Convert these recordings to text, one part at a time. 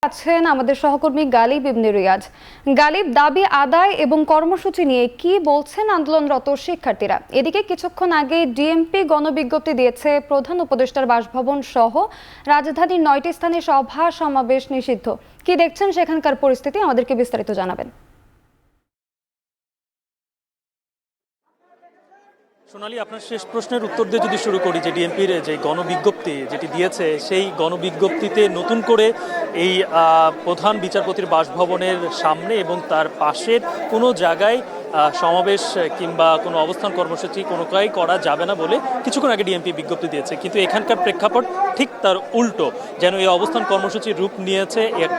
আছেন আমাদের সহকর্মী গালিব ইবনে রিয়াজ। গালিব, দাবি আদায় এবং কর্মসূচি নিয়ে কি বলছেন আন্দোলনরত শিক্ষার্থীরা? এদিকে কিছুক্ষণ আগে ডিএমপি গণবিজ্ঞপ্তি দিয়েছে প্রধান উপদেষ্টার বাসভবন সহ রাজধানীর 9টি স্থানে সভা সমাবেশ নিষিদ্ধ। কি দেখছেন সেখানকার পরিস্থিতি, আমাদেরকে বিস্তারিত জানাবেন। সোনালী, আপনার শেষ প্রশ্নের উত্তর দিয়ে যদি শুরু করি, যে ডিএমপির যে গণবিজ্ঞপ্তি যেটি দিয়েছে, সেই গণবিজ্ঞপ্তিতে নতুন করে এই প্রধান বিচারপতির বাসভবনের সামনে এবং তার পাশের কোনো জায়গায় সমাবেশ কিংবা কোনো অবস্থান কর্মসূচি কোনোটাই করা যাবে না বলে কিছুক্ষণ আগে ডিএমপি বিজ্ঞপ্তি দিয়েছে। কিন্তু এখানকার প্রেক্ষাপট ঠিক তার উল্টো, যেন এই অবস্থান কর্মসূচির রূপ নিয়েছে এক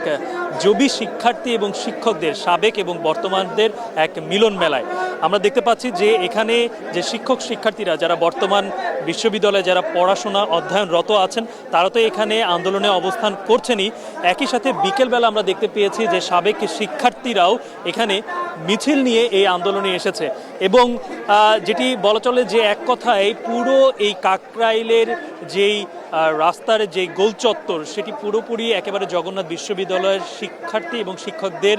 জবি শিক্ষার্থী এবং শিক্ষকদের, সাবেক এবং বর্তমানদের এক মিলন মেলায়। আমরা দেখতে পাচ্ছি যে এখানে যে শিক্ষক শিক্ষার্থীরা যারা বর্তমান বিশ্ববিদ্যালয়ে যারা পড়াশোনা অধ্যয়নরত আছেন, তারা তো এখানে আন্দোলনে অবস্থান করছেনই, একই সাথে বিকেলবেলা আমরা দেখতে পেয়েছি যে সাবেক শিক্ষার্থীরাও এখানে মিছিল নিয়ে এই আন্দোলনে এসেছে। এবং যেটি বলা চলে যে এক কথায় পুরো এই কাকরাইলের যেই রাস্তার যে গোল চত্বর, সেটি পুরোপুরি একেবারে জগন্নাথ বিশ্ববিদ্যালয়ের শিক্ষার্থী এবং শিক্ষকদের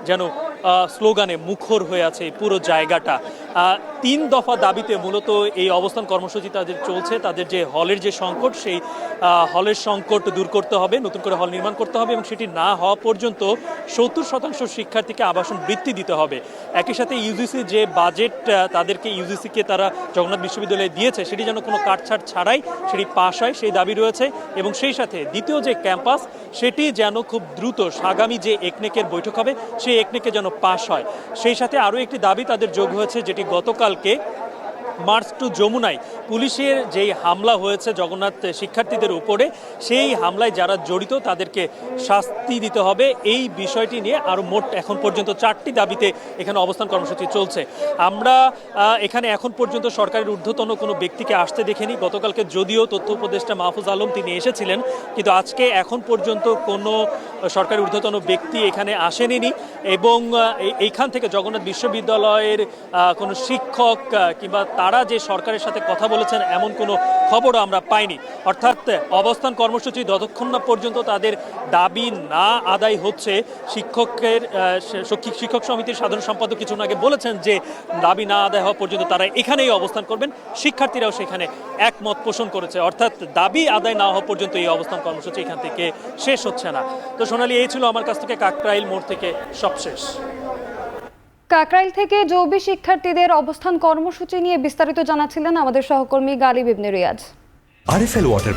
যেন স্লোগানে মুখর হয়ে আছে এই পুরো জায়গাটা। 3 দফা দাবিতে মূলত এই অবস্থান কর্মসূচি তাদের চলছে। তাদের যে হলের যে সংকট, সেই হলের সংকট দূর করতে হবে, নতুন করে হল নির্মাণ করতে হবে এবং সেটি না হওয়া পর্যন্ত 70% শিক্ষার্থীকে আবাসন বৃত্তি দিতে হবে। একই সাথে ইউজিসি যে বাজেট তাদেরকে ইউজিসিকে তারা জগন্নাথ বিশ্ববিদ্যালয়ে দিয়েছে, সেটি যেন কোনো কাটছাট ছাড়াই সেটি পাশ হয়, সেই দাবি রয়েছে। এবং সেই সাথে দ্বিতীয় যে ক্যাম্পাস, সেটি যেন খুব দ্রুত আগামী যে একনেকের বৈঠক হবে, সেই একনেকে যেন পাশ হয়। সেই সাথে আরও একটি দাবি তাদের যোগ হয়েছে, যেটি গতকালকে মার্চ টু যমুনায় পুলিশের যেই হামলা হয়েছে জগন্নাথ শিক্ষার্থীদের উপরে, সেই হামলায় যারা জড়িত তাদেরকে শাস্তি দিতে হবে। এই বিষয়টি নিয়ে আরও মোট এখন পর্যন্ত 4টি দাবিতে এখানে অবস্থান কর্মসূচি চলছে। আমরা এখানে এখন পর্যন্ত সরকারের ঊর্ধ্বতন কোনো ব্যক্তিকে আসতে দেখিনি। গতকালকে যদিও তথ্য উপদেষ্টা মাহফুজ আলম তিনি এসেছিলেন, কিন্তু আজকে এখন পর্যন্ত কোনো সরকারের ঊর্ধ্বতন ব্যক্তি এখানে আসেনি। এবং এইখান থেকে জগন্নাথ বিশ্ববিদ্যালয়ের কোনো শিক্ষক কিংবা তারা যে সরকারের সাথে কথা বলেছেন এমন কোনো খবরও আমরা পাইনি। অর্থাৎ অবস্থান কর্মসূচি যতক্ষণ না পর্যন্ত তাদের দাবি না আদায় হচ্ছে, শিক্ষক সমিতির সাধারণ সম্পাদক কিছুক্ষণ আগে বলেছেন যে দাবি না আদায় হওয়া পর্যন্ত তারা এখানেই অবস্থান করবেন। শিক্ষার্থীরাও সেখানে একমত পোষণ করেছে, অর্থাৎ দাবি আদায় না হওয়া পর্যন্ত এই অবস্থান কর্মসূচি এখান থেকে শেষ হচ্ছে না। তো সোনালী, এই ছিল আমার কাছ থেকে কাকরাইল মোড় থেকে সবশেষ। কাকরাইল থেকে জবি শিক্ষার্থীদের অবস্থান কর্মসূচি নিয়ে বিস্তারিত জানাচ্ছিলেন আমাদের সহকর্মী গালিব ইবনে রিয়াজ। আরএফএল ওয়াটার